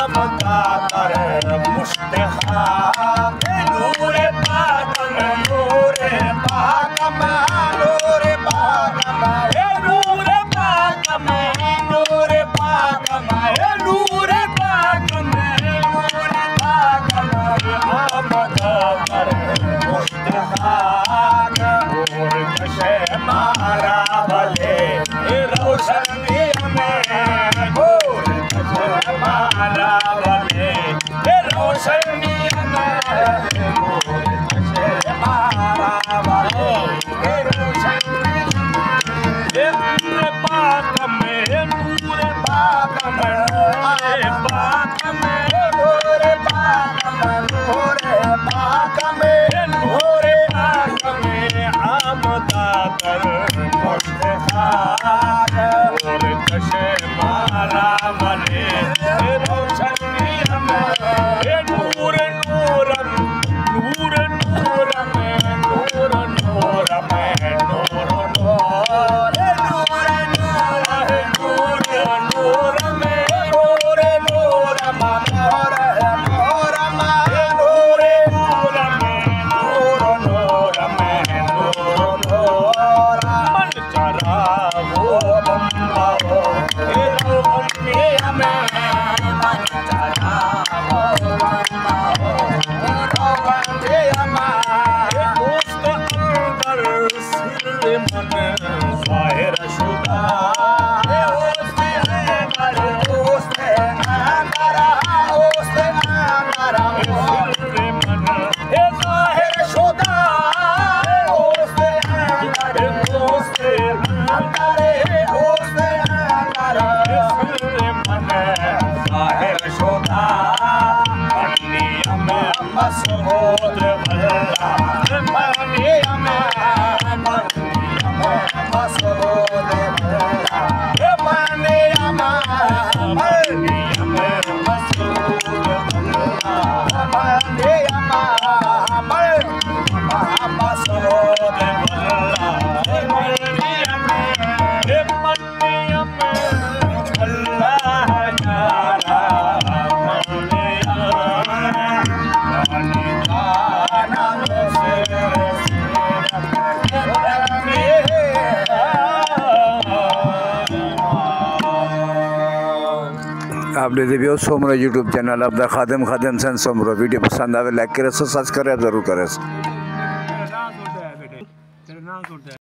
आमदा कर मुश्तखा नूरे पाक में नूरे पाक में नूरे पाक में नूरे पाक में नूरे पाक में नूरे पाक में नूरे पाक में आमदा कर मुश्तखा नूर कशे मारा भले रोशनी में नूर कशे मारा भले रोशनी में नूर कशे मारा भले रोशनी नूर पाक में नूर पाक में नूर पाक में नूर पाक में नूर पाक में नूर पाक में आमदा कर मुश्तखा नूर कशे मारा भले रोशनी में नूर नूर नूर नूर में नूर नूर में नूर नूर नूर नूर नूर में नूर नूर नूर नूर में नूर नूर में नूर नूर में नूर नूर मन चला वो बम्बा हो रो बम्बे में मन चला वो बम्बा हो रो बम्बे में दोस्त अंदर सिर मन ज़ाहिर शुदा दोस्त अंदर दोस्त अंदर दोस्त अंदर सिर मन ज़ाहिर शुदा दोस्त अंदर दोस्त अंदर दोस्त अंदर सिर मन ज़ाहिर शुदा मनिया में मसऊद भला मनिया में मसऊद भला मनिया में मसऊद भला मनिया में मसऊद भला मनिया में अल्लाह जाना मनिया रानी जाना से आप रिव्यू सोमरो यूट्यूब चैनल अपना खादम सन सोमरो वीडियो पसंद आवे लाइक करें सब्सक्राइब जरूर करें।